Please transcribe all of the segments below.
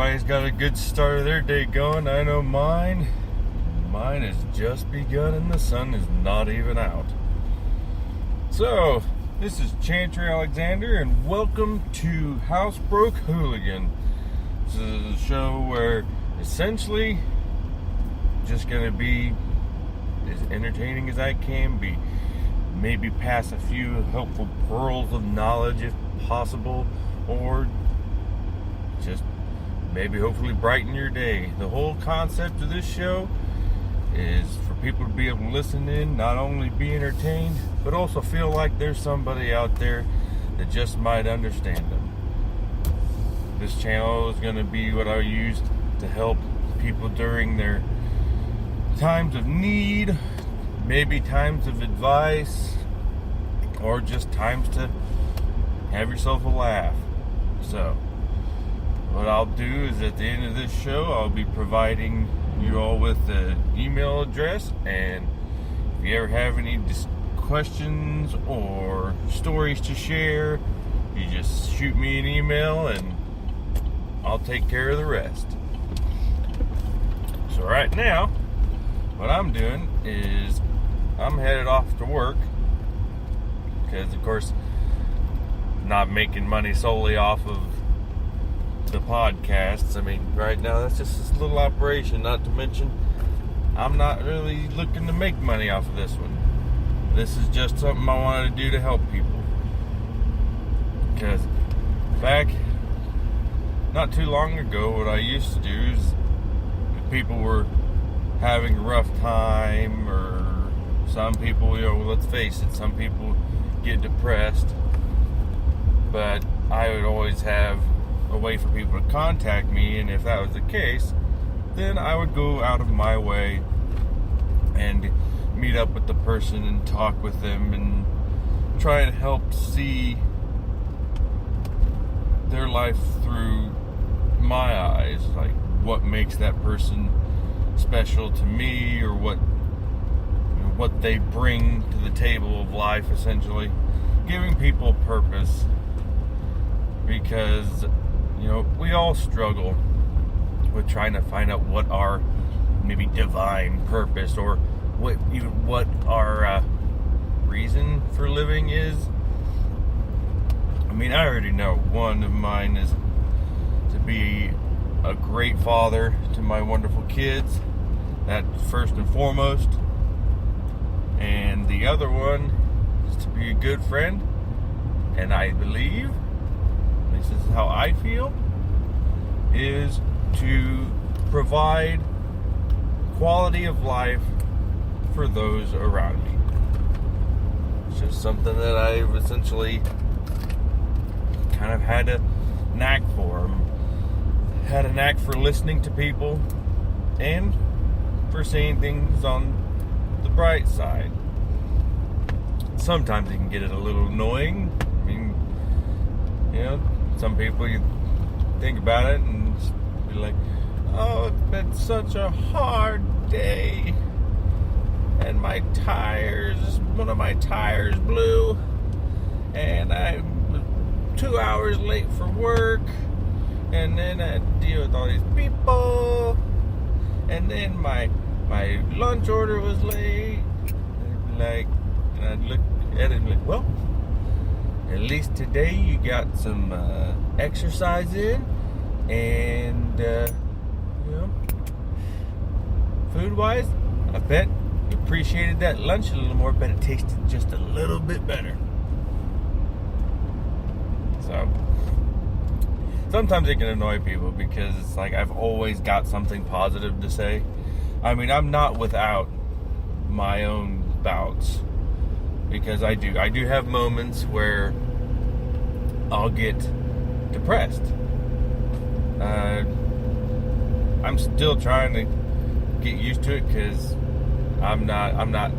everybody's got a good start of their day going. I know mine has just begun and the sun is not even out. So, this is Chantry Alexander and welcome to Housebroke, Hooligan. This is a show where essentially just going to be as entertaining as I can be. Maybe pass a few helpful pearls of knowledge if possible, or just maybe hopefully brighten your day. The whole concept of this show is for people to be able to listen in, not only be entertained, but also feel like there's somebody out there that just might understand them. This channel is going to be what I use to help people during their times of need, maybe times of advice, or just times to have yourself a laugh. So, what I'll do is at the end of this show, I'll be providing you all with an email address, and if you ever have any questions or stories to share, you just shoot me an email and I'll take care of the rest. So right now, what I'm doing is I'm headed off to work because, of course, not making money solely off of the podcasts. I mean, right now that's just this little operation, not to mention I'm not really looking to make money off of this one. This is just something I wanted to do to help people, because back not too long ago, what I used to do is if people were having a rough time, or some people, let's face it, some people get depressed, but I would always have a way for people to contact me, and if that was the case, then I would go out of my way and meet up with the person and talk with them and try and help see their life through my eyes, like what makes that person special to me, or what they bring to the table of life, essentially giving people purpose, because we all struggle with trying to find out what our maybe divine purpose, or what our reason for living is. I mean, I already know one of mine is to be a great father to my wonderful kids. That's first and foremost. And the other one is to be a good friend. And I believe, this is how I feel, is to provide quality of life for those around me. It's just something that I've essentially kind of had a knack for. Had a knack for listening to people and for seeing things on the bright side. Sometimes it can get a little annoying. I mean, some people, you think about it and be like, oh, it's been such a hard day, and one of my tires blew, and I was 2 hours late for work, and then I had to deal with all these people, and then my lunch order was late, and I'd look at it and be like, well, at least today you got some exercise in, and food-wise, I bet you appreciated that lunch a little more, but it tasted just a little bit better. So sometimes it can annoy people because it's like I've always got something positive to say. I mean, I'm not without my own bouts, because I do have moments where I'll get depressed. I'm still trying to get used to it, because I'm not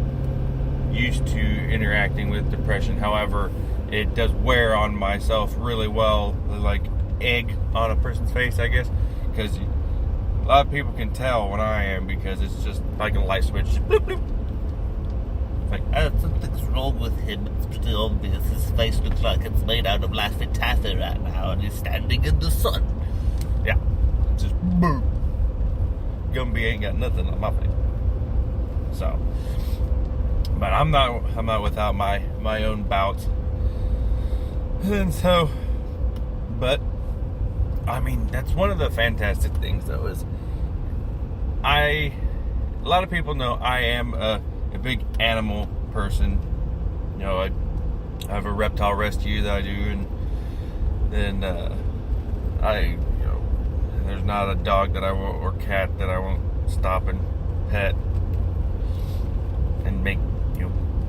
used to interacting with depression. However, it does wear on myself really well, like egg on a person's face, I guess, because a lot of people can tell when I am, because it's just like a light switch. Bloop, bloop. Like, something's wrong with him. It's pretty obvious. His face looks like it's made out of laughing taffy right now, and he's standing in the sun. Yeah. just boom. Gumby ain't got nothing on my face. So, but I'm not without my own bouts. And so, but I mean, that's one of the fantastic things, though, is a lot of people know I am a big animal person. You know, I have a reptile rescue that I do, and there's not a dog that I won't, or cat that I won't stop and pet and make,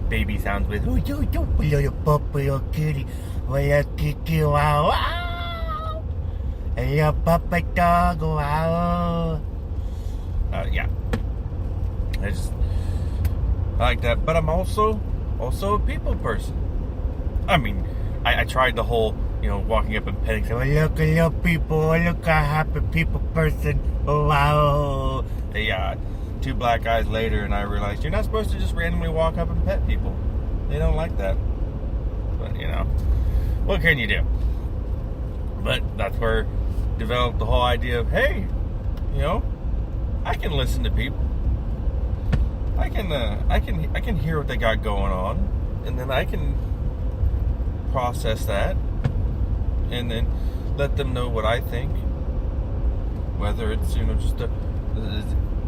baby sounds with. Oh, little puppy, little kitty, little kitty, wow, wow, a little puppy dog, wow. Yeah, I like that, but I'm also a people person. I mean, I tried the whole, walking up and petting, saying, look at little people, look how happy people person, wow. Yeah, 2 black eyes later, and I realized you're not supposed to just randomly walk up and pet people. They don't like that. But, what can you do? But that's where I developed the whole idea of, hey, I can listen to people. I can hear what they got going on, and then I can process that, and then let them know what I think. Whether it's just as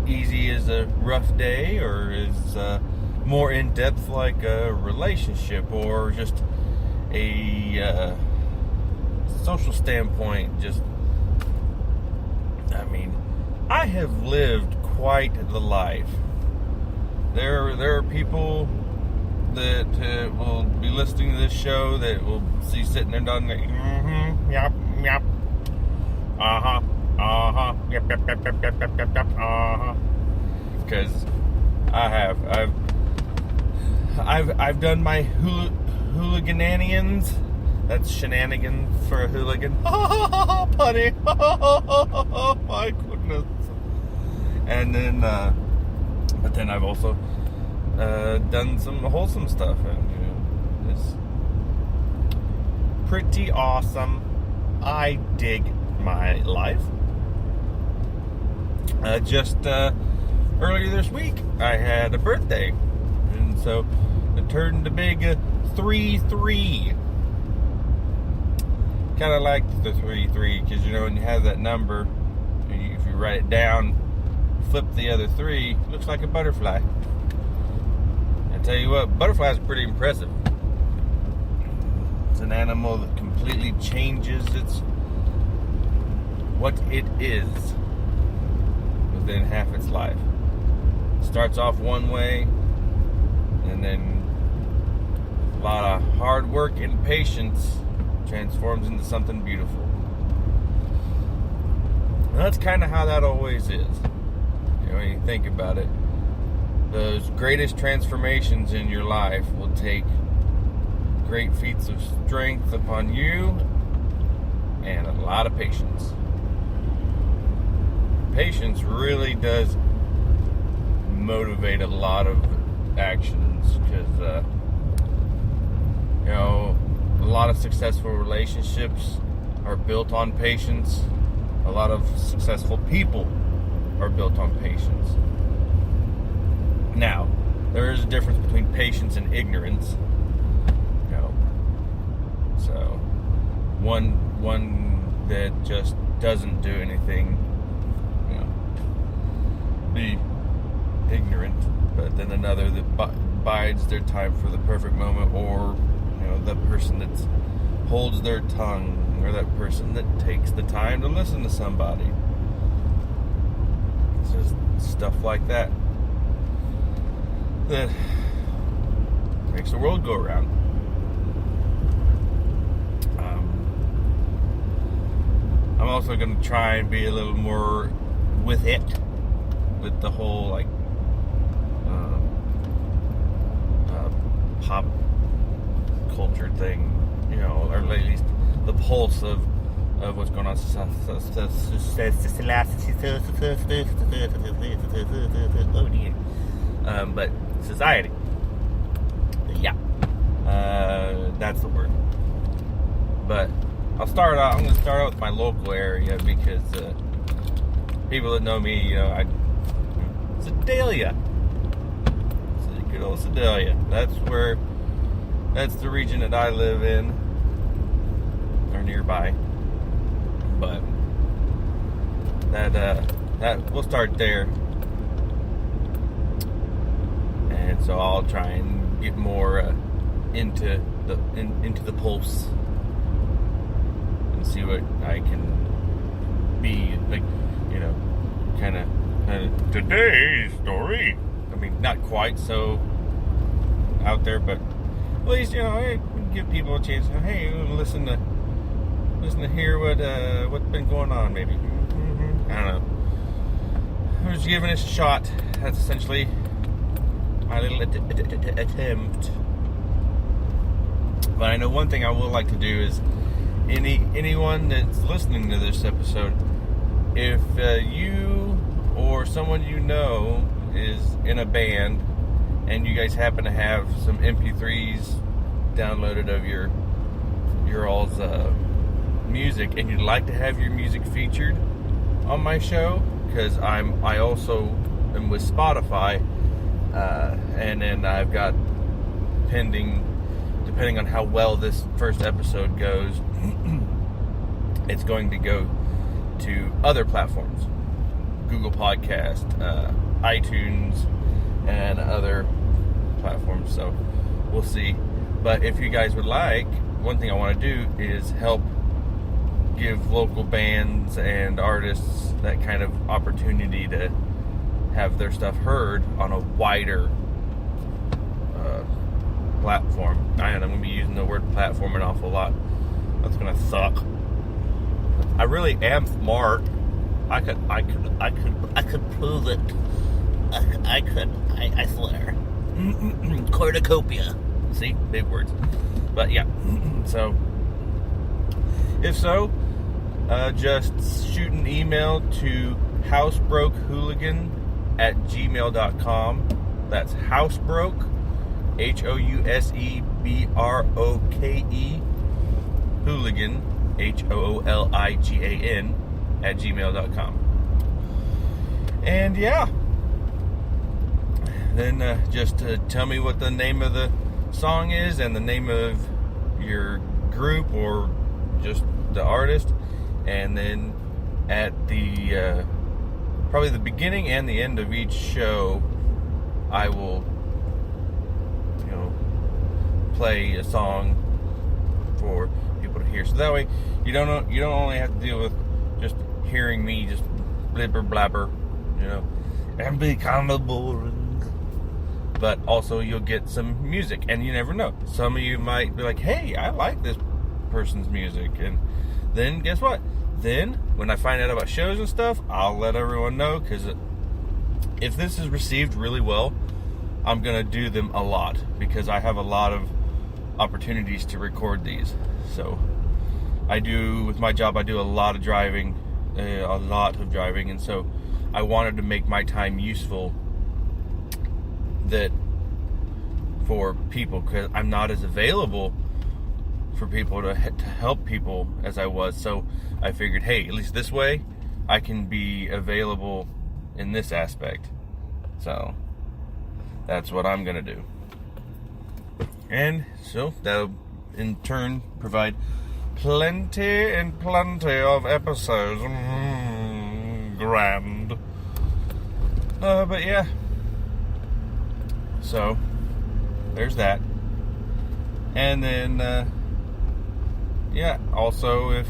easy as a rough day, or is more in depth like a relationship, or just a social standpoint. I have lived quite the life. There are people that will be listening to this show that will see sitting there done like, yep, yep, yep, because I've done my hooligananians. That's shenanigans for a hooligan. Punny. Oh my goodness. And then, but then I've also done some wholesome stuff, and it's pretty awesome. I dig my life. Just earlier this week, I had a birthday, and so it turned a big 3-3. Kind of like the 3-3, because when you have that number, if you write it down, flip the other 3, it looks like a butterfly. I tell you what, butterflies are pretty impressive. It's an animal that completely changes what it is within half its life. It starts off one way, and then a lot of hard work and patience transforms into something beautiful. And that's kind of how that always is. When you think about it, those greatest transformations in your life will take great feats of strength upon you and a lot of patience. Patience really does motivate a lot of actions, because a lot of successful relationships are built on patience. A lot of successful people are built on patience. Now, there is a difference between patience and ignorance. So one that just doesn't do anything, be ignorant, but then another that bides their time for the perfect moment, or the person that holds their tongue, or that person that takes the time to listen to somebody. It's just stuff like that makes the world go around. I'm also going to try and be a little more with it, with the whole pop culture thing, or at least the pulse of what's going on. But society. Yeah. That's the word. But I'm going to start out with my local area, because people that know me, you know, Sedalia. It's good old Sedalia. That's the region that I live in, or nearby. But that we'll start there, and so I'll try and get more into the pulse and see what I can be like, you know, kind of today's story. I mean, not quite so out there, but at least, you know, give people a chance. Hey, listen to hear what's been going on. Maybe I don't know. I'm just giving this a shot. That's essentially my little attempt. But I know one thing I would like to do is anyone that's listening to this episode, if you or someone you know is in a band and you guys happen to have some MP3s downloaded of your all's music, and you'd like to have your music featured on my show, because I also am with Spotify, and then I've got pending, depending on how well this first episode goes, it's going to go to other platforms, Google Podcast, iTunes, and other platforms. So we'll see. But if you guys would like, one thing I want to do is help give local bands and artists that kind of opportunity to have their stuff heard on a wider platform. And I'm going to be using the word platform an awful lot. That's going to suck. I really am smart. I could prove it. I swear. Cornucopia. See? Big words. But yeah. So, if so, just shoot an email to housebrokehooligan@gmail.com. That's housebroke, HOUSEBROKE, hooligan, HOOLIGAN, @gmail.com. And yeah, then just tell me what the name of the song is and the name of your group or just the artist, and then at the probably the beginning and the end of each show, I will, you know, play a song for people to hear. So that way, you don't only have to deal with just hearing me just blibber blabber, you know, and be kind of boring. But also you'll get some music, and you never know. Some of you might be like, "Hey, I like this person's music," and then guess what? Then when I find out about shows and stuff, I'll let everyone know, because if this is received really well, I'm gonna do them a lot, because I have a lot of opportunities to record these. So I do, with my job, I do a lot of driving, and so I wanted to make my time useful that for people, because I'm not as available for people to help people as I was. So I figured, hey, at least this way I can be available in this aspect. So that's what I'm gonna do, and so that'll in turn provide plenty and plenty of episodes. Grand. But yeah, so there's that. And then yeah, also if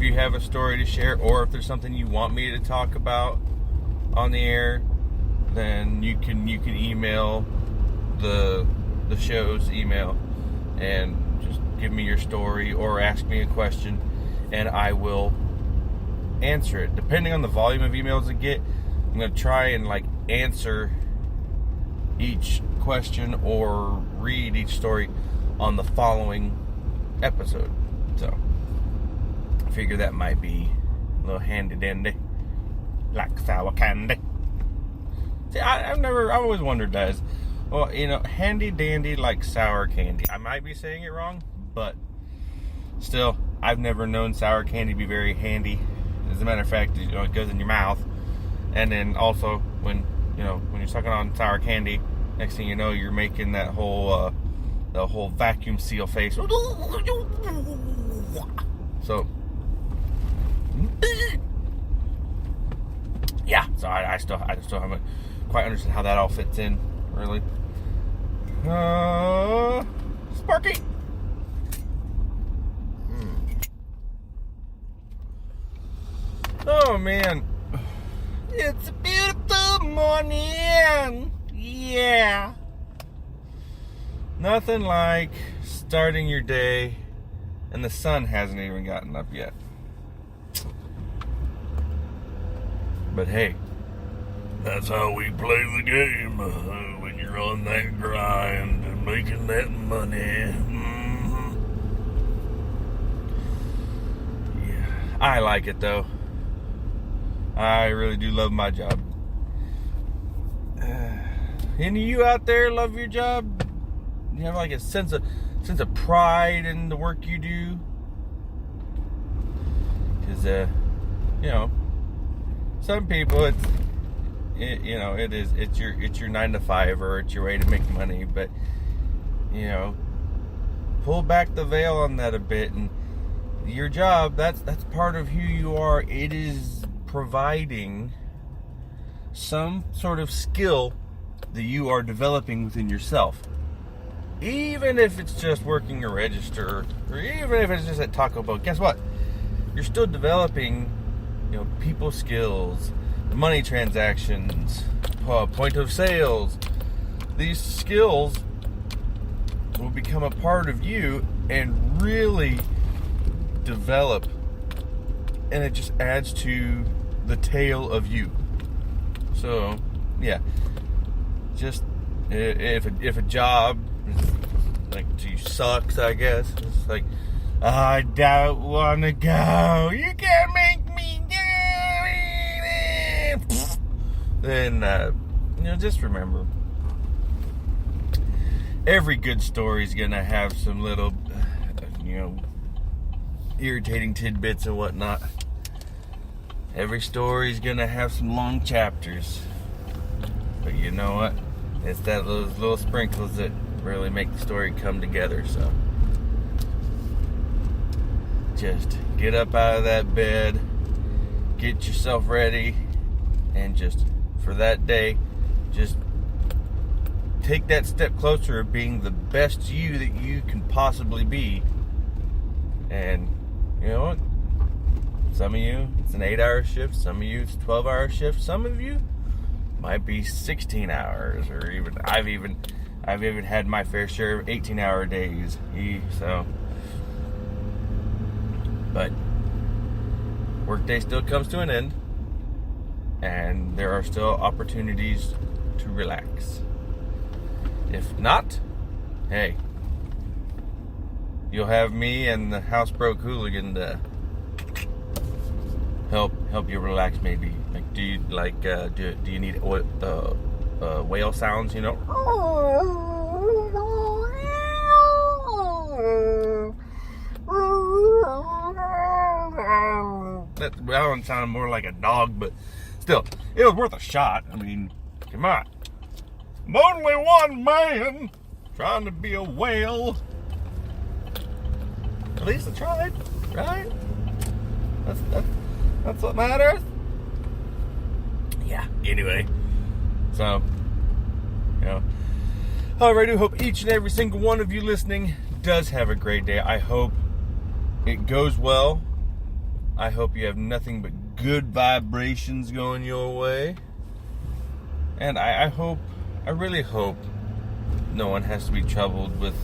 you have a story to share, or if there's something you want me to talk about on the air, then you can email the show's email and just give me your story or ask me a question, and I will answer it. Depending on the volume of emails I get, I'm going to try and answer each question or read each story on the following episode. So I figure that might be a little handy dandy, like sour candy. See, I've always wondered that. Well, handy dandy like sour candy. I might be saying it wrong, but still, I've never known sour candy to be very handy. As a matter of fact, it goes in your mouth. And then also when you're sucking on sour candy, next thing you know, you're making that whole vacuum seal face. So yeah, so I still haven't quite understood how that all fits in, really. Sparky. Oh man, it's a beautiful morning. Yeah. Nothing like starting your day and the sun hasn't even gotten up yet. But hey, that's how we play the game when you're on that grind and making that money. Mm-hmm. Yeah, I like it though. I really do love my job. Any of you out there love your job? You have like a sense of pride in the work you do? Because some people it's your 9 to 5 or it's your way to make money, but pull back the veil on that a bit, and your job, that's part of who you are. It is providing some sort of skill that you are developing within yourself. Even if it's just working a register, or even if it's just at Taco Bell, guess what? You're still developing, people skills, money transactions, point of sales. These skills will become a part of you and really develop, and it just adds to the tale of you. So, yeah, just if a job like to you sucks, I guess it's like, I don't want to go. You can't make me do it. Then just remember, every good story is gonna have some little, irritating tidbits and whatnot. Every story is gonna have some long chapters, but you know what? It's those little sprinkles that really make the story come together. So just get up out of that bed, get yourself ready, and just for that day, just take that step closer of being the best you that you can possibly be. And you know what? Some of you, it's an 8-hour shift. Some of you, it's a 12-hour shift. Some of you might be 16 hours, or I've even had my fair share of 18-hour days. So, but workday still comes to an end, and there are still opportunities to relax. If not, hey, you'll have me and the Housebroke Hooligan to help you relax. Maybe like, do you need whale sounds? That one sounded more like a dog, but still, it was worth a shot. I mean, come on. I'm only one man trying to be a whale. At least I tried, right? That's what matters. Yeah, anyway. So, however, I do hope each and every single one of you listening does have a great day. I hope it goes well. I hope you have nothing but good vibrations going your way. And I really hope no one has to be troubled with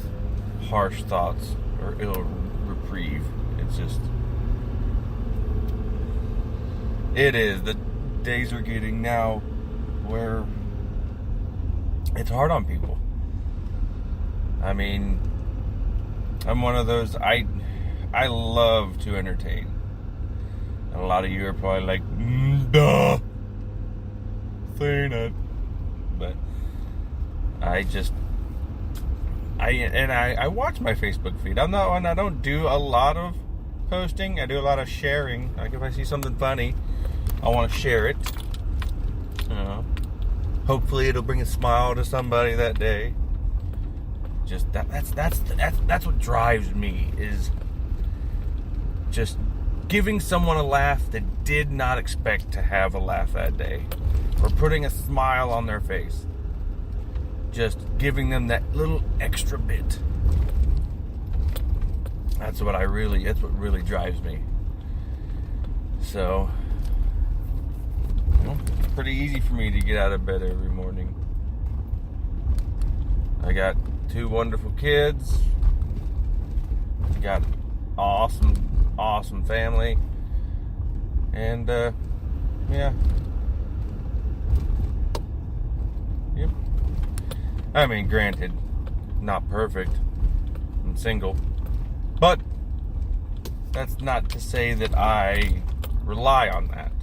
harsh thoughts or ill reprieve. It's just, it is. The days we're getting now where it's hard on people. I mean, I'm one of those, I love to entertain. And a lot of you are probably like, duh, saying it. But I watch my Facebook feed. I don't do a lot of posting. I do a lot of sharing. Like if I see something funny, I want to share it. You know, hopefully it'll bring a smile to somebody that day. Just that's what drives me, is just giving someone a laugh that did not expect to have a laugh that day, or putting a smile on their face. Just giving them that little extra bit. That's what really drives me. So, it's pretty easy for me to get out of bed every morning. I got 2 wonderful kids. I got awesome family. And, yeah. Yep. I mean, granted, not perfect. I'm single. But that's not to say that I rely on that,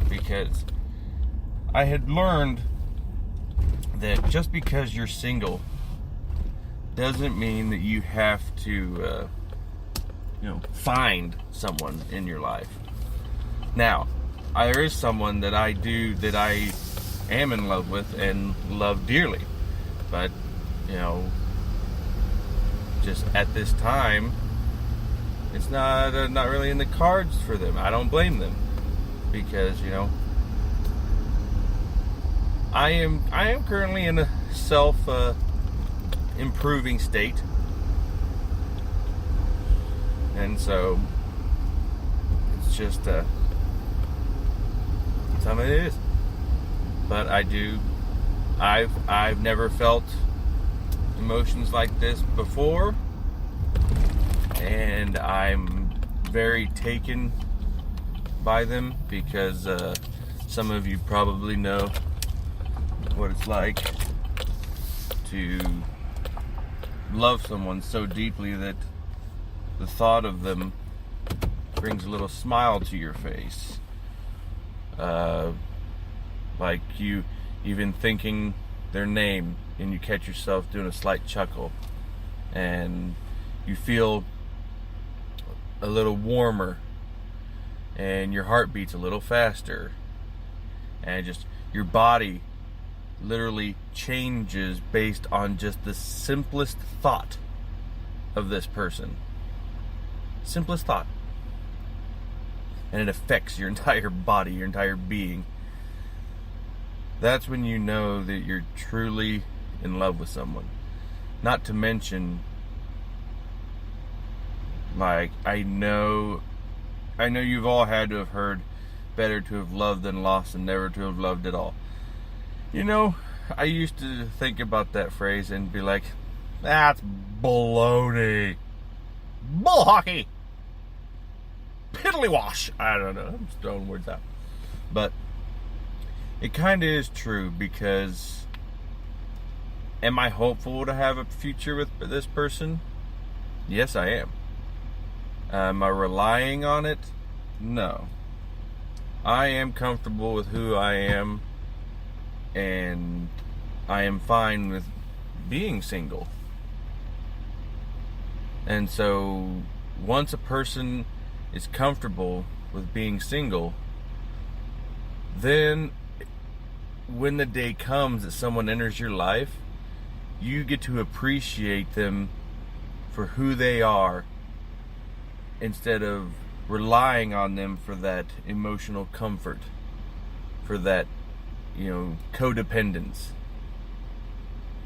because I had learned that just because you're single doesn't mean that you have to, find someone in your life. Now, there is someone that I am in love with and love dearly, but, just at this time, it's not really in the cards for them. I don't blame them, because I am currently in a self improving state, and so it's just some of it is. But I've never felt emotions like this before, and I'm very taken by them, because some of you probably know what it's like to love someone so deeply that the thought of them brings a little smile to your face. Like you even thinking their name, and you catch yourself doing a slight chuckle, and you feel a little warmer, and your heart beats a little faster, and just your body literally changes based on just the simplest thought of this person. Simplest thought. And it affects your entire body, your entire being. That's when you know that you're truly in love with someone. Not to mention, like, I know you've all had to have heard, better to have loved than lost and never to have loved at all. I used to think about that phrase and be like, that's baloney. Bull hockey. Piddly-wash. I don't know. I'm just throwing words out. But it kind of is true, because am I hopeful to have a future with this person? Yes, I am. Am I relying on it? No. I am comfortable with who I am, and I am fine with being single. And so, once a person is comfortable with being single, then when the day comes that someone enters your life, you get to appreciate them for who they are, instead of relying on them for that emotional comfort, for that, codependence.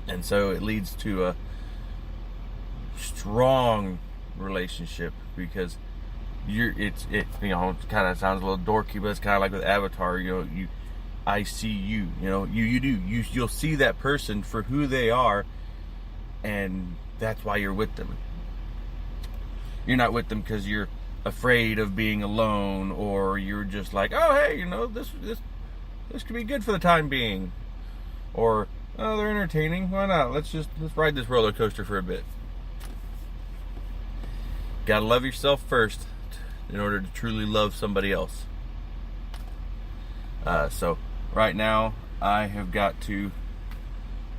And so it leads to a strong relationship, because it kind of sounds a little dorky, but it's kind of like with Avatar. I see you. You'll see that person for who they are, and that's why you're with them. You're not with them because you're afraid of being alone, or you're just like, oh hey, this could be good for the time being, or oh, they're entertaining. Why not? Let's ride this roller coaster for a bit. Gotta love yourself first in order to truly love somebody else. So right now I have got to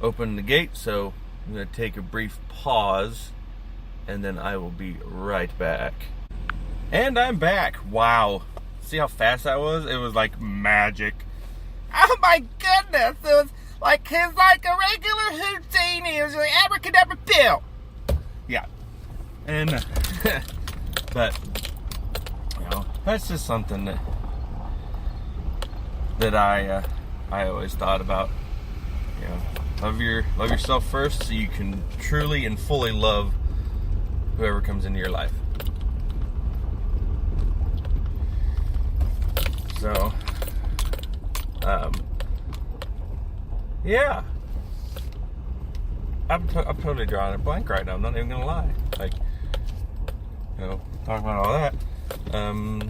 open the gate, so I'm going to take a brief pause, and then I will be right back. And I'm back. Wow. See how fast that was? It was like magic. Oh my goodness. It was like he's like a regular Houdini. It was like abracadabra pill. Yeah. And, but, you know, that's just something that I always thought about. You know, love yourself first so you can truly and fully love whoever comes into your life. So, yeah. I'm totally drawing a blank right now. I'm not even gonna lie. Like, you know, talking about all that.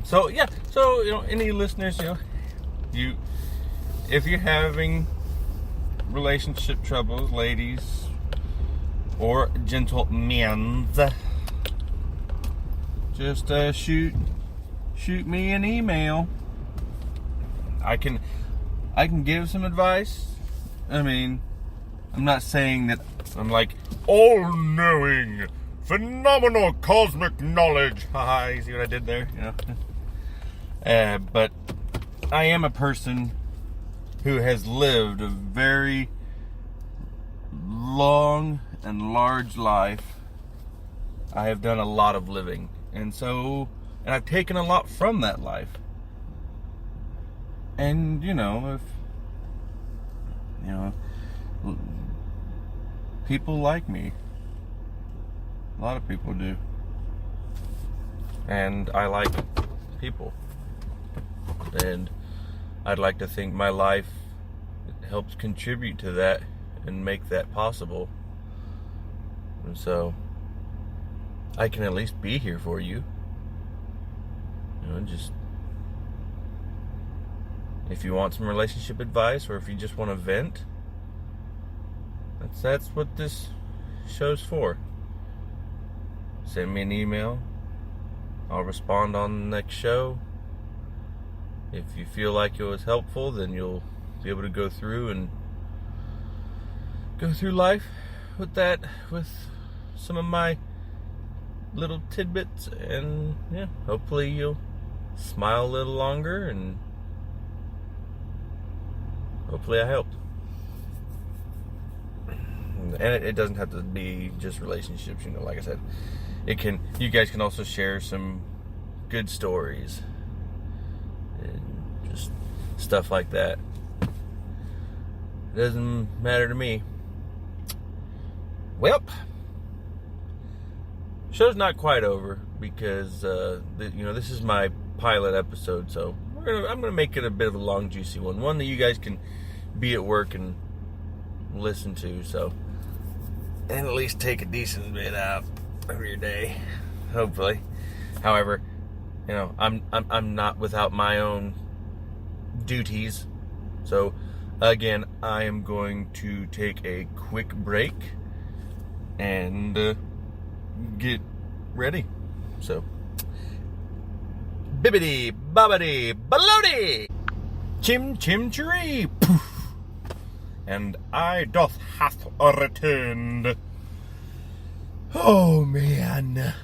So yeah. So, you know, any listeners, you know, if you're having relationship troubles, ladies or gentlemen, just shoot me an email. I can give some advice. I mean, I'm not saying that I'm like all-knowing, phenomenal cosmic knowledge. Haha, you see what I did there? You know? But I am a person who has lived a very long and large life. I have done a lot of living. And I've taken a lot from that life. And, you know, people like me. A lot of people do. And I like people. And I'd like to think my life helps contribute to that and make that possible. And so I can at least be here for you. You know, just if you want some relationship advice or if you just want to vent, that's what this show's for. Send me an email. I'll respond on the next show. If you feel like it was helpful, then you'll be able to go through life with some of my little tidbits, and yeah, hopefully you'll smile a little longer, and hopefully I helped. And it doesn't have to be just relationships, you know, like I said. You guys can also share some good stories and just stuff like that. It doesn't matter to me. Well, show's not quite over because this is my pilot episode, so I'm gonna make it a bit of a long, juicy one that you guys can be at work and listen to. So, and at least take a decent bit out of your day, hopefully. However, you know, I'm not without my own duties. So, again, I am going to take a quick break and get ready. So, bibbidi bobbidi baloney, chim chim chiree, poof, and I doth hath returned. Oh man,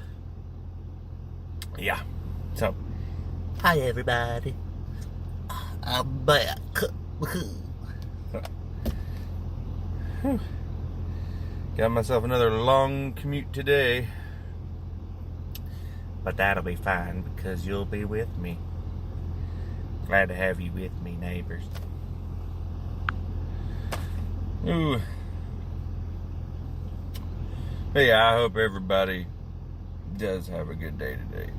yeah. So, Hi everybody. I'm back. Got myself another long commute today. But that'll be fine because you'll be with me. Glad to have you with me, neighbors. Ooh. But yeah, I hope everybody does have a good day today.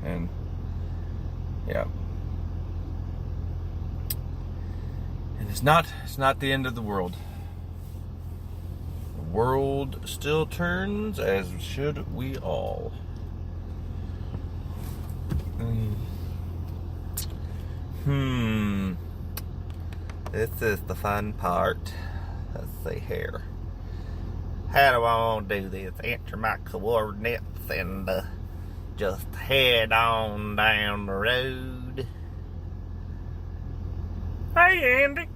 And yeah. And it's not the end of the world. The world still turns, as should we all. This is the fun part. Let's see here. How do I want to do this? Enter my coordinates and just head on down the road. Hey, Andy.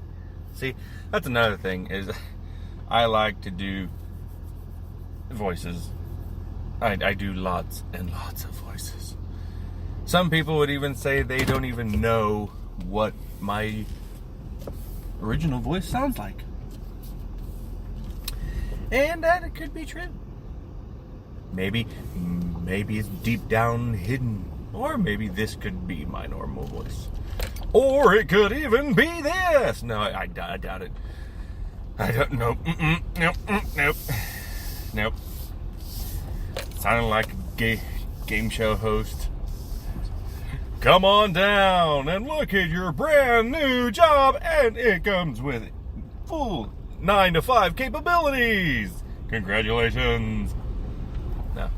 See, that's another thing is I like to do voices I do lots and lots of voices. Some people would even say they don't even know what my original voice sounds like. And that could be true. Maybe it's deep down hidden. Or maybe this could be my normal voice. Or it could even be this. No, I doubt it. I don't know. Nope. Sounding like a game show host. Come on down and look at your brand new job, and it comes with full 9 to 5 capabilities. Congratulations. No.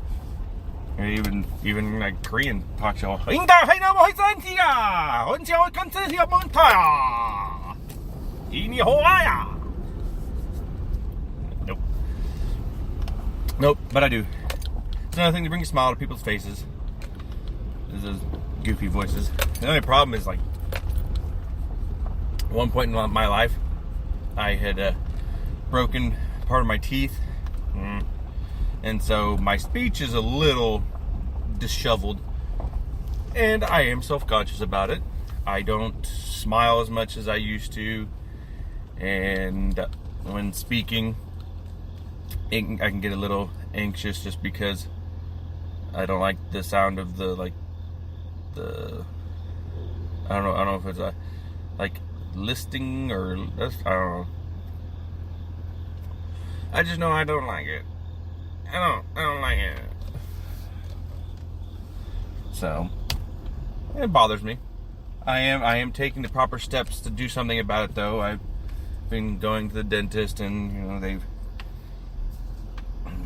Even like Korean talk show. Nope, but I do. It's another thing to bring a smile to people's faces. Is those goofy voices. The only problem is, like, at one point in my life, I had broken part of my teeth. And so my speech is a little disheveled. And I am self-conscious about it. I don't smile as much as I used to. And when speaking, I can get a little anxious just because I don't like the sound of I don't know if it's like listing or I don't know. I just know I don't like it. I don't like it. So it bothers me. I am taking the proper steps to do something about it, though. I've been going to the dentist, and they've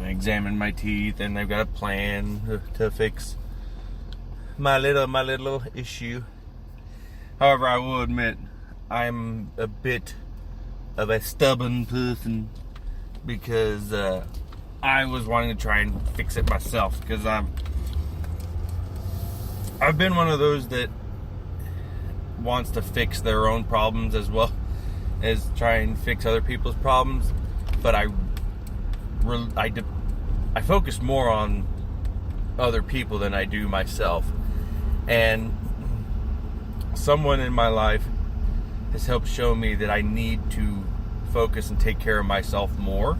examined my teeth, and they've got a plan to fix my little issue. However, I will admit I'm a bit of a stubborn person because I was wanting to try and fix it myself, because I've been one of those that wants to fix their own problems as well as try and fix other people's problems, but I focus more on other people than I do myself. And someone in my life has helped show me that I need to focus and take care of myself more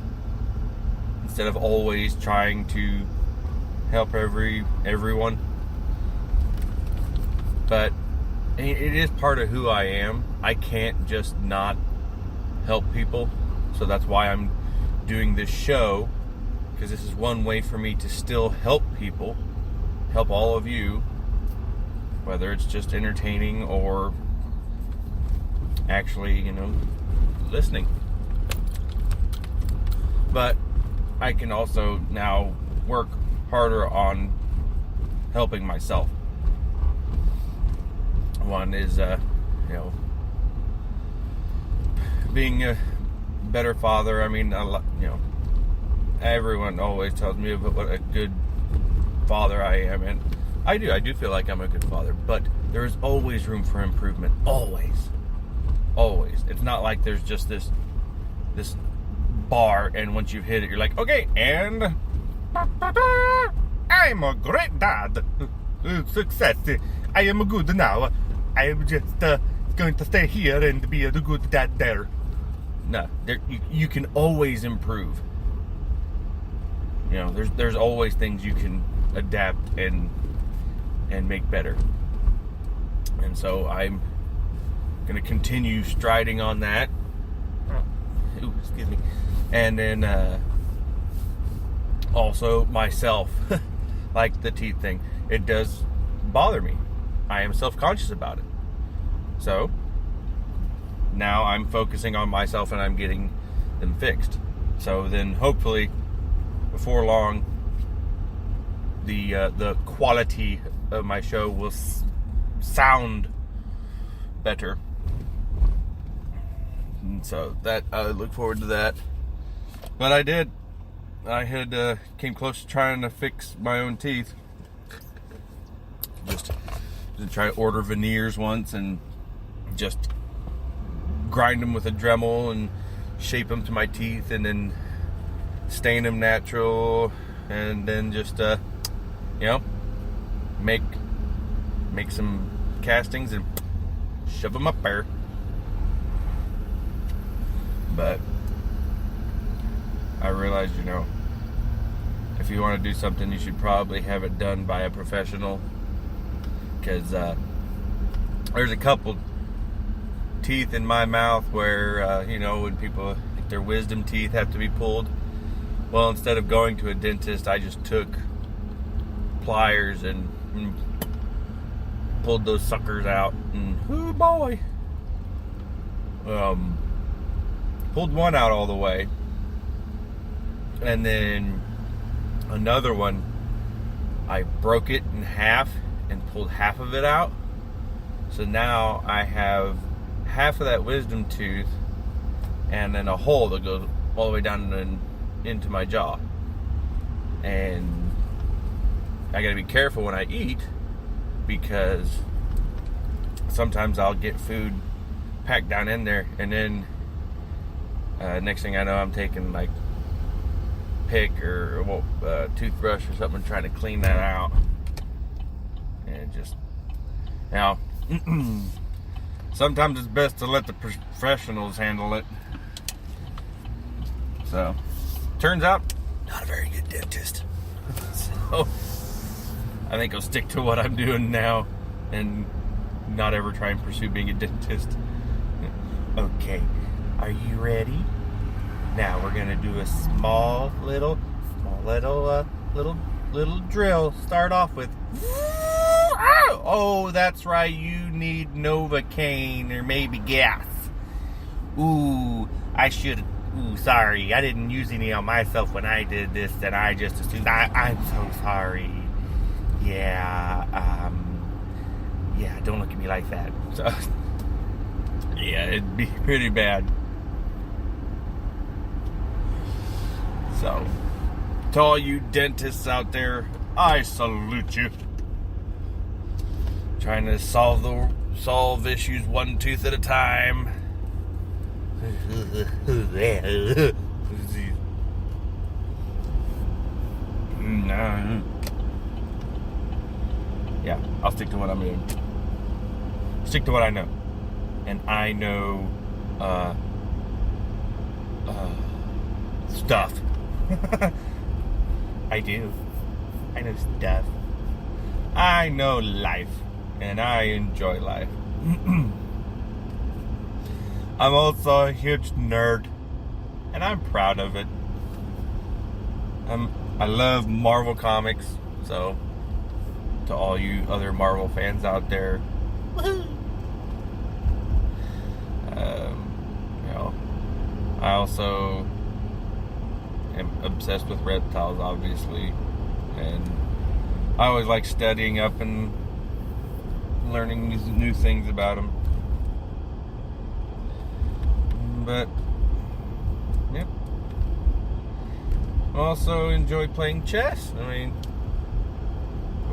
instead of always trying to help everyone. But it is part of who I am. I can't just not help people. So that's why I'm doing this show, because this is one way for me to still help people, help all of you, whether it's just entertaining or actually, listening. But I can also now work harder on helping myself. One is, being a better father. I mean, everyone always tells me about what a good father I am, and I do feel like I'm a good father, but there is always room for improvement. Always. It's not like there's just this bar, and once you've hit it, you're like, okay, and I'm a great dad. Success. I am good now. I am just going to stay here and be a good dad there. No, you can always improve. There's always things you can adapt and make better. And so I'm going to continue striding on that. Ooh, excuse me. And then also myself, like the teeth thing. It does bother me. I am self-conscious about it. So now I'm focusing on myself and I'm getting them fixed. So then hopefully before long the quality of my show will sound better. And so that I look forward to that. But I had came close to trying to fix my own teeth. Just to try to order veneers once and just grind them with a Dremel and shape them to my teeth and then stain them natural. and then just make some castings and shove them up there. But I realized, if you want to do something, you should probably have it done by a professional, because there's a couple teeth in my mouth where when people, their wisdom teeth have to be pulled. Well, instead of going to a dentist, I just took pliers and pulled those suckers out, and oh boy, pulled one out all the way, and then another one, I broke it in half and pulled half of it out. So now I have half of that wisdom tooth and then a hole that goes all the way down into my jaw. And I gotta be careful when I eat, because sometimes I'll get food packed down in there, and then next thing I know, I'm taking like pick or toothbrush or something, trying to clean that out. And just sometimes it's best to let the professionals handle it. So, turns out, not a very good dentist. So, I think I'll stick to what I'm doing now and not ever try and pursue being a dentist. Okay, are you ready? Now we're gonna do a small little drill. Start off with. Oh, that's right. You need Novocaine or maybe gas. Ooh, sorry. I didn't use any on myself when I did this, and I just assumed. I'm so sorry. Yeah, don't look at me like that. So, yeah, it'd be pretty bad. So, to all you dentists out there, I salute you. Trying to solve issues one tooth at a time. Yeah, I'll stick to what I'm doing. Stick to what I know. And I know stuff. I do. I know stuff. I know life. And I enjoy life. I'm also a huge nerd, and I'm proud of it. I love Marvel comics, so to all you other Marvel fans out there, woohoo! I also am obsessed with reptiles, obviously, and I always like studying up and learning these new things about them. But yep, I also enjoy playing chess. I mean,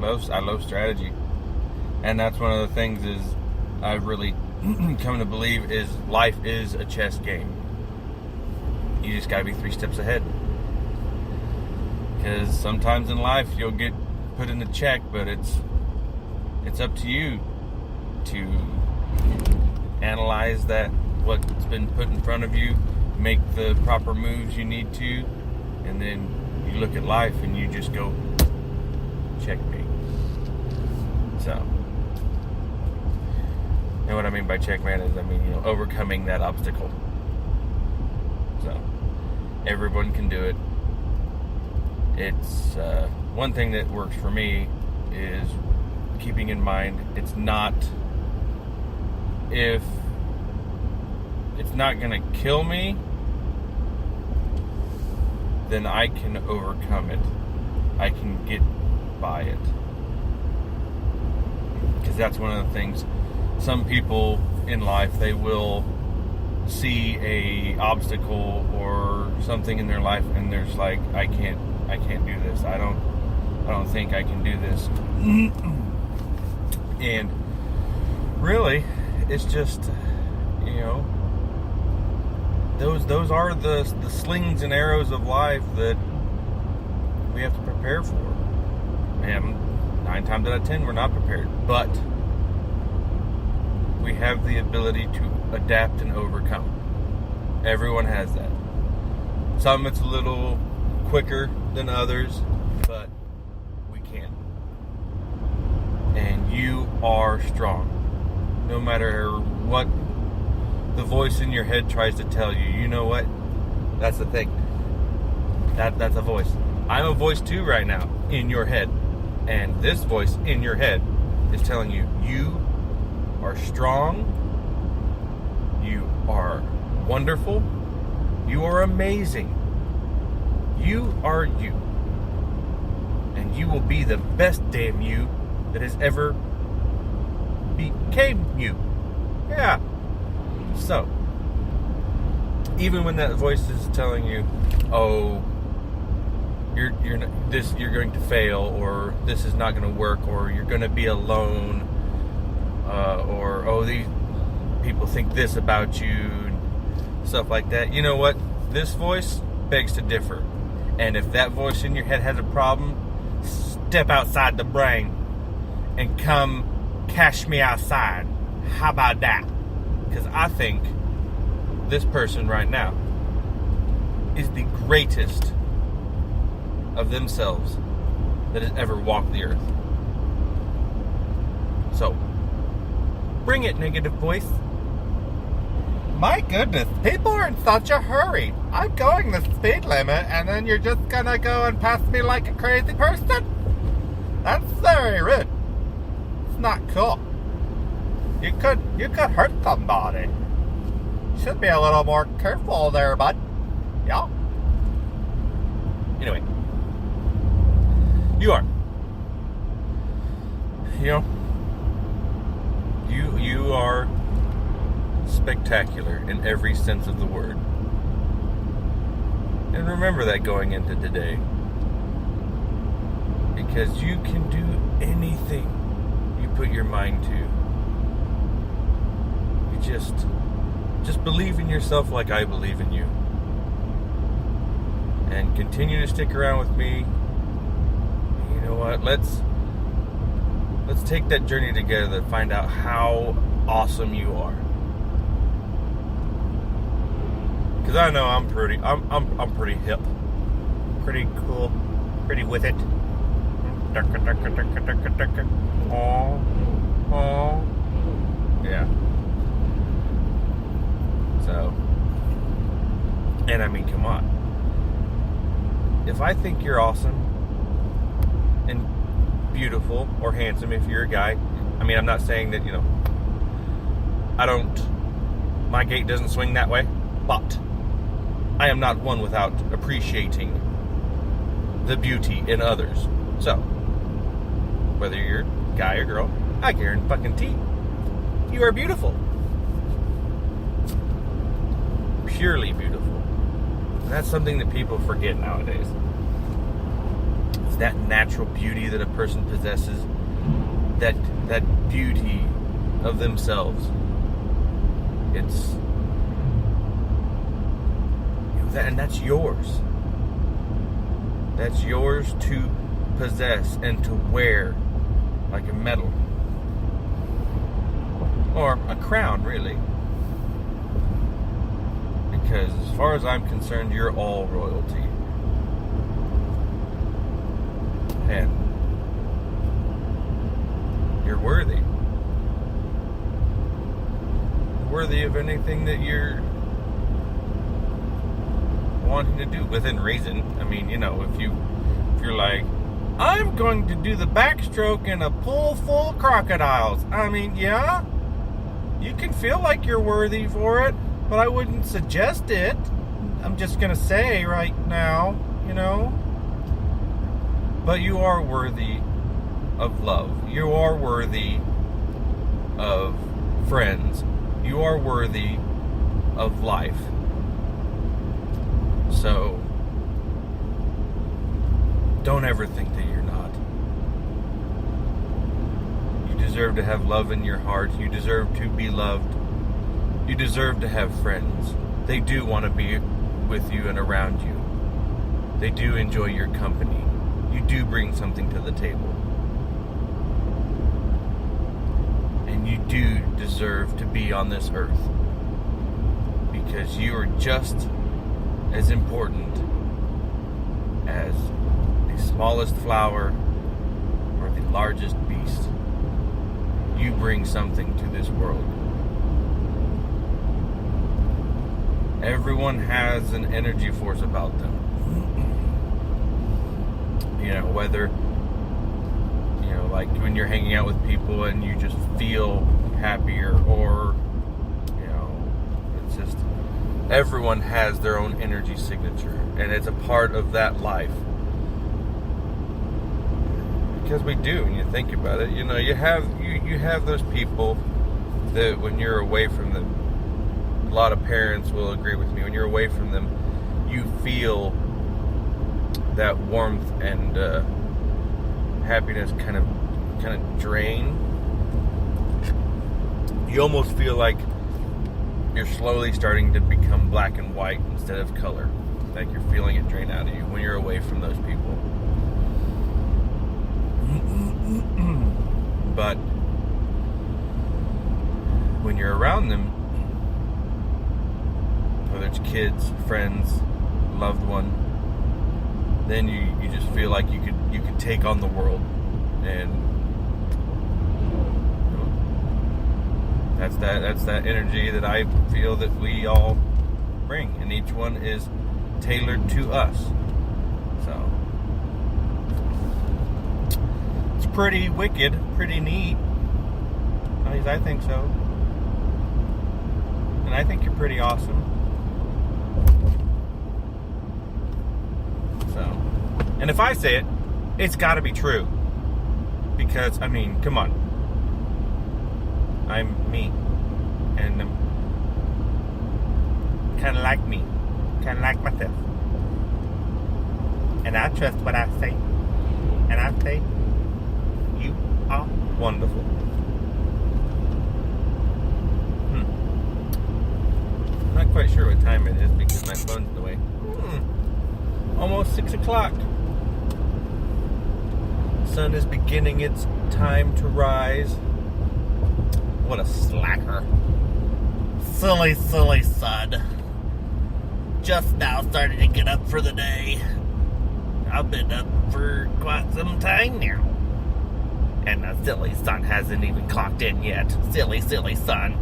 I love strategy, and that's one of the things is I've really come to believe is life is a chess game. You just gotta be 3 steps ahead, because sometimes in life you'll get put in a check, but it's up to you to analyze that, what's been put in front of you, make the proper moves you need to, and then you look at life and you just go checkmate. So, and what I mean by checkmate is, overcoming that obstacle. So, everyone can do it. It's one thing that works for me is keeping in mind if it's not gonna kill me, then I can overcome it. I can get by it. Because that's one of the things, some people in life, they will see a obstacle or something in their life and there's like, I can't do this. I don't think I can do this. And really, it's just, those are the slings and arrows of life that we have to prepare for. And 9 times out of 10, we're not prepared. But we have the ability to adapt and overcome. Everyone has that. Some it's a little quicker than others, but we can. And you are strong. No matter what the voice in your head tries to tell you. You know what? That's the thing. That's a voice. I'm a voice too right now in your head. And this voice in your head is telling you, you are strong, you are wonderful, you are amazing, you are you, and you will be the best damn you that has ever became you. Yeah. So, even when that voice is telling you, oh, you're going to fail, or this is not going to work, or you're going to be alone, or oh, these people think this about you, and stuff like that. You know what? This voice begs to differ. And if that voice in your head has a problem, step outside the brain and come cash me outside. How about that? Because I think this person right now is the greatest of themselves that has ever walked the earth. So, bring it, negative voice. My goodness, people are in such a hurry. I'm going the speed limit, and then you're just gonna go and pass me like a crazy person? That's very rude. It's not cool. You could hurt somebody. Should be a little more careful there, bud. Yeah? Anyway. You are. You know, you are spectacular in every sense of the word. And remember that going into today. Because you can do anything you put your mind to. You just believe in yourself like I believe in you. And continue to stick around with me. You know what? Let's take that journey together to find out how awesome you are. Because I know I'm pretty hip, pretty cool, pretty with it. Oh, yeah. So, and I mean, come on. If I think you're awesome and beautiful or handsome, if you're a guy, I mean, I'm not saying that, my gate doesn't swing that way, but I am not one without appreciating the beauty in others. So, whether you're a guy or girl, I guarantee you are beautiful. Purely beautiful. And that's something that people forget nowadays. It's that natural beauty that a person possesses, that beauty of themselves. It's and that's yours. That's yours to possess and to wear like a medal. Or a crown, really. Because as far as I'm concerned, you're all royalty. And you're worthy. Worthy of anything that you're wanting to do within reason. I mean, if you're like, I'm going to do the backstroke in a pool full of crocodiles. I mean, yeah, you can feel like you're worthy for it, but I wouldn't suggest it. I'm just gonna say right now, but you are worthy of love. You are worthy of friends. You are worthy of life. So, don't ever think that you're not. You deserve to have love in your heart. You deserve to be loved. You deserve to have friends. They do want to be with you and around you. They do enjoy your company. you do bring something to the table. And you do deserve to be on this earth. Because you are just as important as the smallest flower or the largest beast. You bring something to this world. Everyone has an energy force about them. You know, whether, you know, like when you're hanging out with people and you just feel happier, or, you know, it's just, everyone has their own energy signature, and it's a part of that life. Because we do, when you think about it, you know, you have those people that when you're away from them, a lot of parents will agree with me, when you're away from them, you feel that warmth and happiness kind of drain. You almost feel like you're slowly starting to become black and white instead of color. Like you're feeling it drain out of you when you're away from those people. But when you're around them, whether it's kids, friends, loved one, then you just feel like you could take on the world. And you know, that's that energy that I feel that we all bring, and each one is tailored to us. So it's pretty wicked, pretty neat. At least I think so. And I think you're pretty awesome. So, and if I say it, it's got to be true. Because, I mean, come on. I'm me. And I'm kind of like me. Kind of like myself. And I trust what I say. And I say, you are wonderful. Not quite sure what time it is because my phone's in the way. Almost 6 o'clock. Sun is beginning its time to rise. What a slacker. Silly, silly sun. Just now starting to get up for the day. I've been up for quite some time now. And the silly sun hasn't even clocked in yet. Silly, silly sun.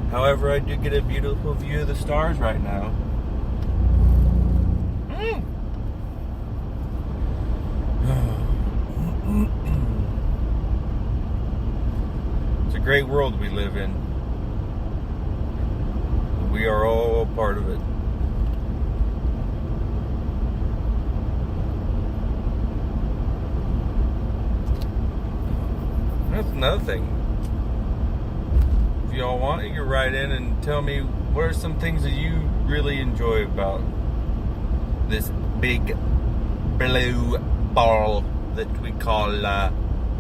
However, I do get a beautiful view of the stars right now. It's a great world we live in. We are all a part of it. That's another thing. If y'all want, you can write in and tell me what are some things that you really enjoy about this big blue ball that we call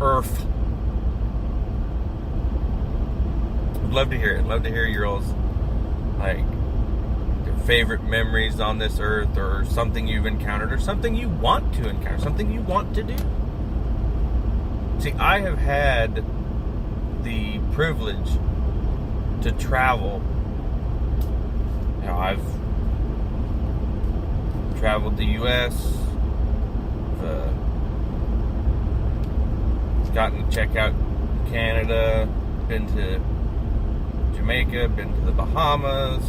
Earth. I'd love to hear it. Love to hear your all's, like, your favorite memories on this earth, or something you've encountered, or something you want to encounter, something you want to do. See, I have had the privilege to travel. You know, I've traveled the U.S., gotten to check out Canada, been to Jamaica, been to the Bahamas,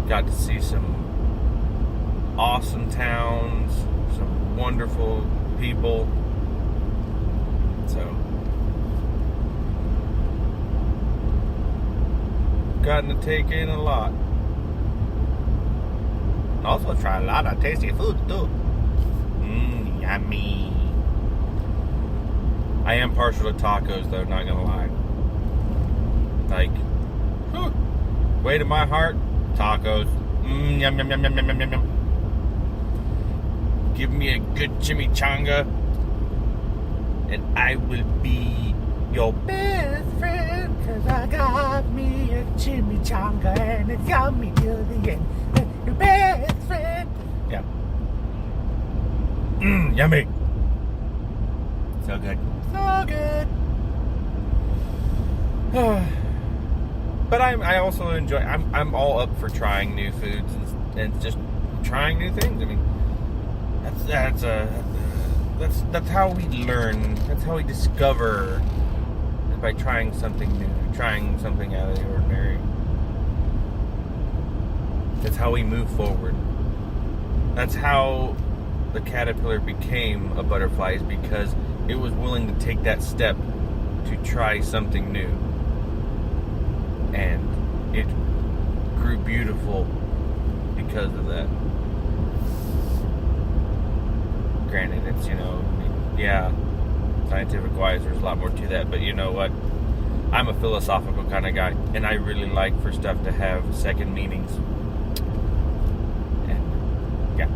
got to see some awesome towns, some wonderful people. So, gotten to take in a lot. Also try a lot of tasty food too. Yummy. I am partial to tacos though, not gonna lie. Like, weight of my heart, tacos. Yum, yum, yum, yum, yum, yum, yum, yum. Give me a good chimichanga, and I will be your best friend. 'Cause I got me a chimichanga, and it got me till the end. Your best friend. Yeah. Yummy. So good. So good. But I also enjoy. I'm all up for trying new foods and just trying new things. I mean, that's how we learn. That's how we discover, is by trying something new, trying something out of the ordinary. That's how we move forward. That's how the caterpillar became a butterfly, is because it was willing to take that step to try something new. And it grew beautiful because of that. Granted, it's, yeah, scientific wise, there's a lot more to that, but you know what? I'm a philosophical kind of guy, and I really like for stuff to have second meanings. And yeah,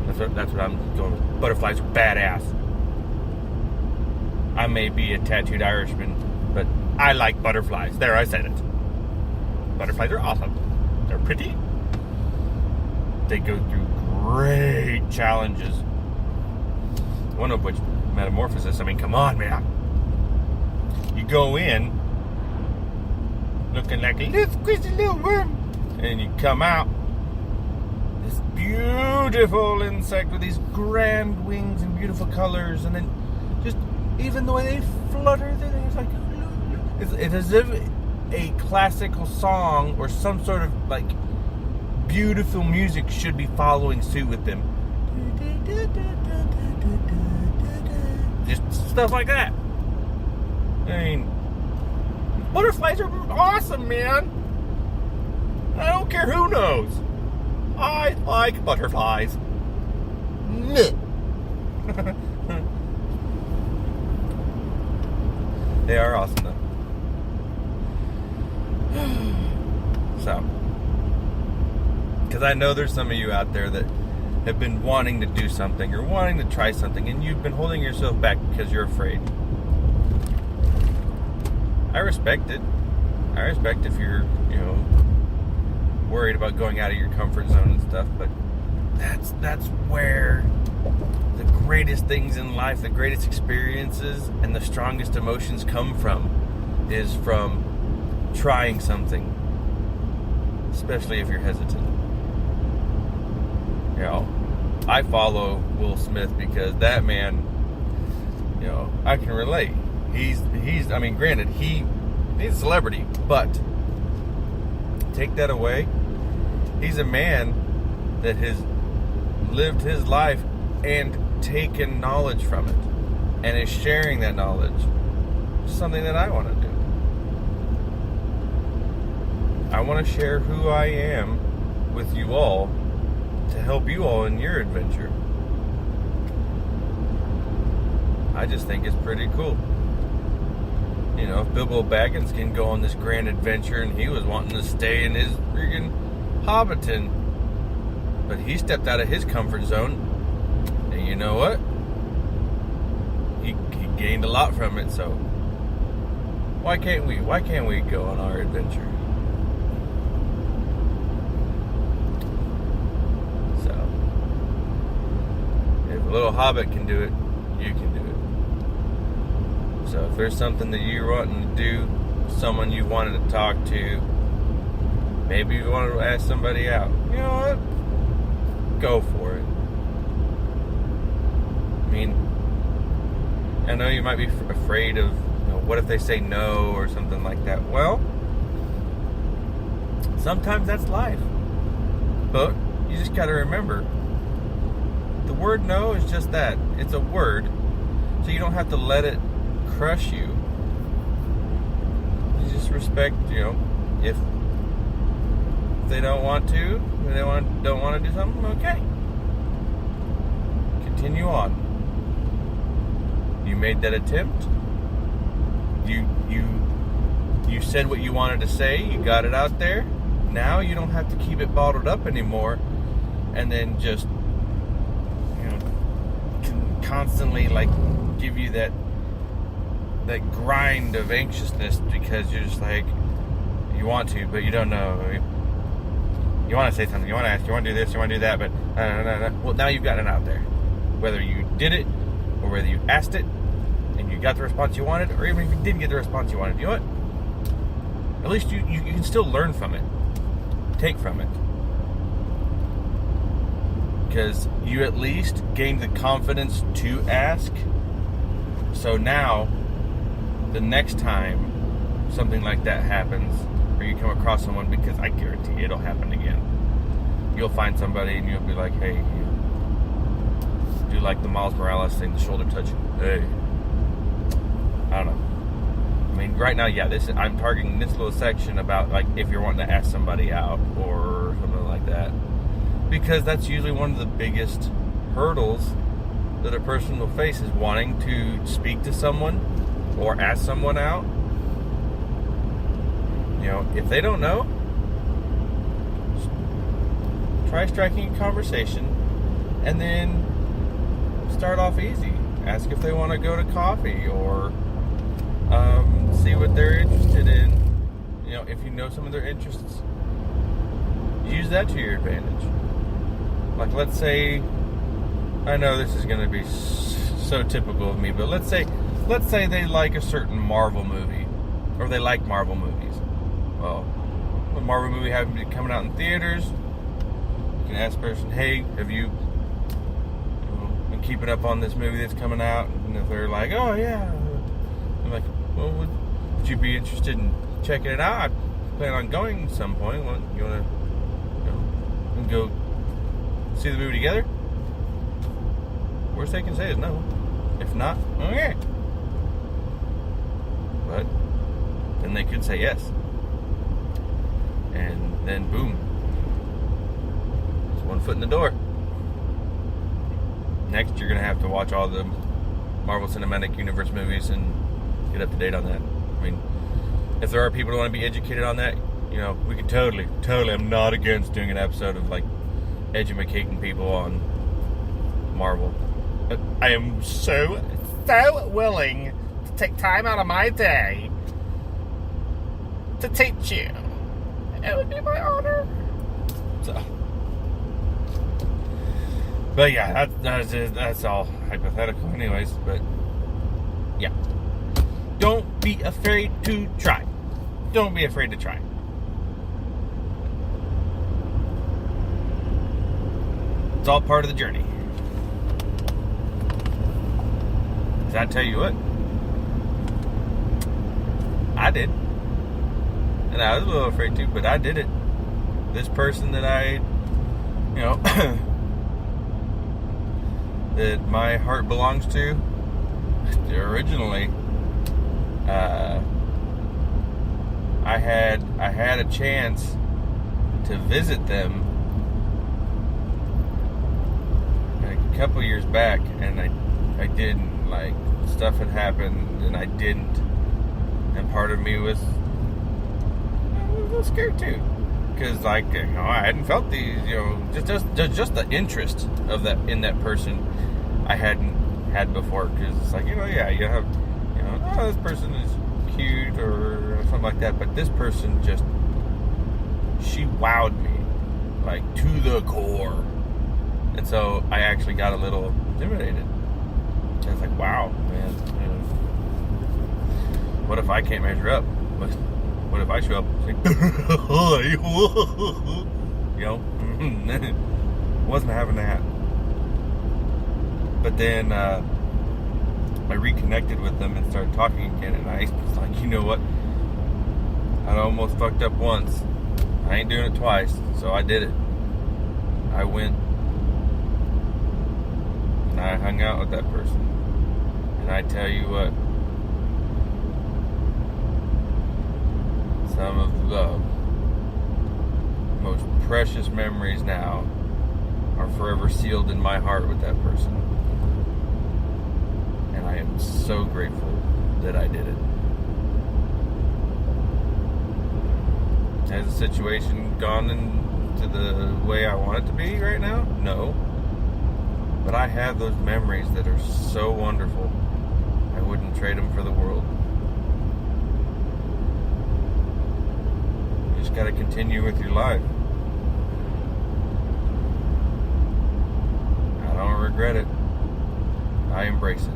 that's what I'm going with. Butterflies are badass. I may be a tattooed Irishman, but I like butterflies. There, I said it. Butterflies are awesome. They're pretty. They go through great challenges. One of which, metamorphosis. I mean, come on, man. You go in looking like a little squishy little worm, and you come out this beautiful insect with these grand wings and beautiful colors, and then just even the way they flutter, it's like it's as if a classical song or some sort of like beautiful music should be following suit with them. Just stuff like that. I mean, butterflies are awesome, man. I don't care who knows. I like butterflies. They are awesome, though. So, because I know there's some of you out there that have been wanting to do something or wanting to try something, and you've been holding yourself back because you're afraid. I respect it. I respect if you're, worried about going out of your comfort zone and stuff, but that's where the greatest things in life, the greatest experiences, and the strongest emotions come from, is from trying something, especially if you're hesitant. I follow Will Smith because that man, I can relate. He's granted, he's a celebrity, but take that away, he's a man that has lived his life and taken knowledge from it and is sharing that knowledge. Something that I want to do. I want to share who I am with you all to help you all in your adventure. I just think it's pretty cool. If Bilbo Baggins can go on this grand adventure and he was wanting to stay in his freaking Hobbiton, but he stepped out of his comfort zone, and you know what? He gained a lot from it, so why can't we? Why can't we go on our adventure? So, if a little hobbit can do it, you can do it. So if there's something that you're wanting to do, someone you wanted to talk to, maybe you wanted to ask somebody out, you know what? Go for it. I mean, I know you might be afraid of, what if they say no or something like that. Well, sometimes that's life. But you just got to remember, the word no is just that. It's a word. So you don't have to let it crush you. You just respect, if they don't want to, if they don't want to do something, okay. Continue on. You made that attempt. You said what you wanted to say. You got it out there. Now you don't have to keep it bottled up anymore, and then just constantly give you that grind of anxiousness because you're just you want to, but you don't know. You want to say something, you want to ask, you want to do this, you want to do that, but well, now you've got it out there. Whether you did it, or whether you asked it, and you got the response you wanted, or even if you didn't get the response you wanted, you know what? At least you can still learn from it. Take from it. Because you at least gained the confidence to ask. So now, the next time something like that happens, or you come across someone, because I guarantee it'll happen again. You'll find somebody and you'll be like, hey, you do like the Miles Morales thing, the shoulder touch. Hey. I don't know. I mean, right now, yeah, I'm targeting this little section about, like, if you're wanting to ask somebody out or something like that. Because that's usually one of the biggest hurdles that a person will face, is wanting to speak to someone or ask someone out. You know, if they don't know, try striking a conversation and then start off easy. Ask if they want to go to coffee, or see what they're interested in. You know, if you know some of their interests, use that to your advantage. Like, let's say, I know this is going to be so typical of me, but let's say they like a certain Marvel movie, or they like Marvel movies. Well, the Marvel movie happens to be coming out in theaters. You can ask the person, hey, have you been keeping up on this movie that's coming out? And if they're like, oh yeah, I'm like, well, would you be interested in checking it out? I plan on going at some point. You want to go see the movie together? Worst they can say is no. If not, okay. But then they could say yes. And then boom. It's one foot in the door. Next, you're going to have to watch all the Marvel Cinematic Universe movies and get up to date on that. I mean, if there are people who want to be educated on that, you know, we could totally, I'm not against doing an episode of, like, educating people on Marvel. But I am so willing to take time out of my day to teach you. It would be my honor. So, but yeah, that's all hypothetical anyways, but yeah. Don't be afraid to try. Don't be afraid to try. It's all part of the journey. Does that tell you what? I did. And I was a little afraid too, but I did it. This person that that my heart belongs to, originally, I had a chance to visit them a couple years back, and I didn't. Like, stuff had happened and I didn't, and part of me was a little scared too, because, like, you know, I hadn't felt these, you know, just the interest of that in that person I hadn't had before, because it's like, you know, yeah, you have, you know, oh, this person is cute or something like that, but this person just, she wowed me, like, to the core. And so I actually got a little intimidated. I was like, wow, man, what if I can't measure up? What if I show up and say, you know, wasn't having that. But then I reconnected with them and started talking again, and I was like, you know what? I almost fucked up once. I ain't doing it twice, so I did it. I went and I hung out with that person. And I tell you what, some of the most precious memories now are forever sealed in my heart with that person. And I am so grateful that I did it. Has the situation gone into the way I want it to be right now? No. But I have those memories that are so wonderful. I wouldn't trade them for the world. You just got to continue with your life. I don't regret it. I embrace it.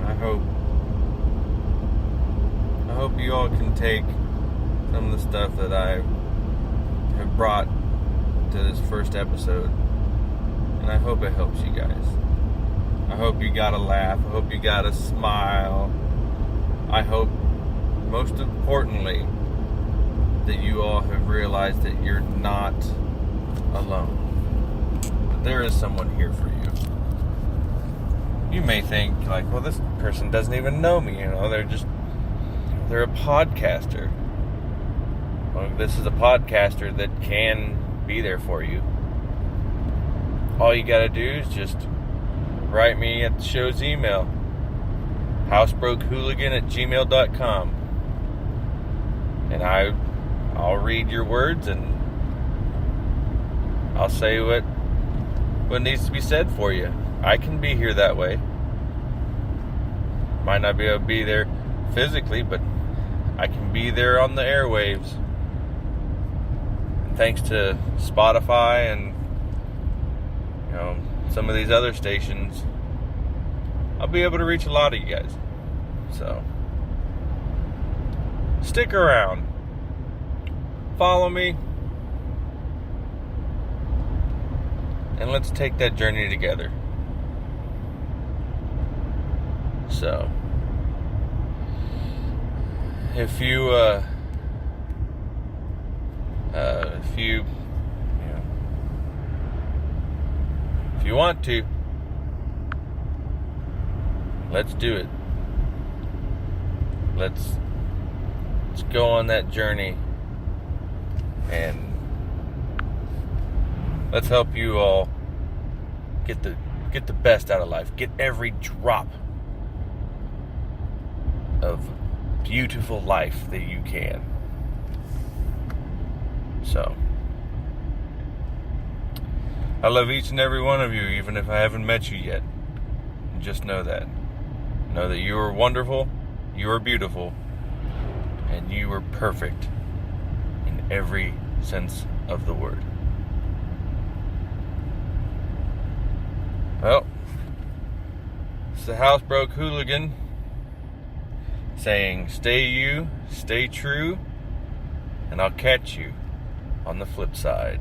I hope you all can take some of the stuff that I have brought to this first episode, and I hope it helps you guys. I hope you got a laugh. I hope you got a smile. I hope, most importantly, that you all have realized that you're not alone. That there is someone here for you. You may think, like, well, this person doesn't even know me, they're a podcaster. Well, this is a podcaster that can be there for you. All you gotta do is just write me at the show's email, housebrokehooligan@gmail.com, and I'll read your words and I'll say what needs to be said for you. I can be here that way. Might not be able to be there physically, but I can be there on the airwaves. And thanks to Spotify and some of these other stations, I'll be able to reach a lot of you guys. So stick around. Follow me. And let's take that journey together. So, if you want to, let's do it. Let's go on that journey, and let's help you all get the best out of life. Get every drop of beautiful life that you can. So, I love each and every one of you, even if I haven't met you yet. And just know that. Know that you are wonderful, you are beautiful, and you are perfect in every sense of the word. Well, it's the Housebroke Hooligan saying, stay you, stay true, and I'll catch you on the flip side.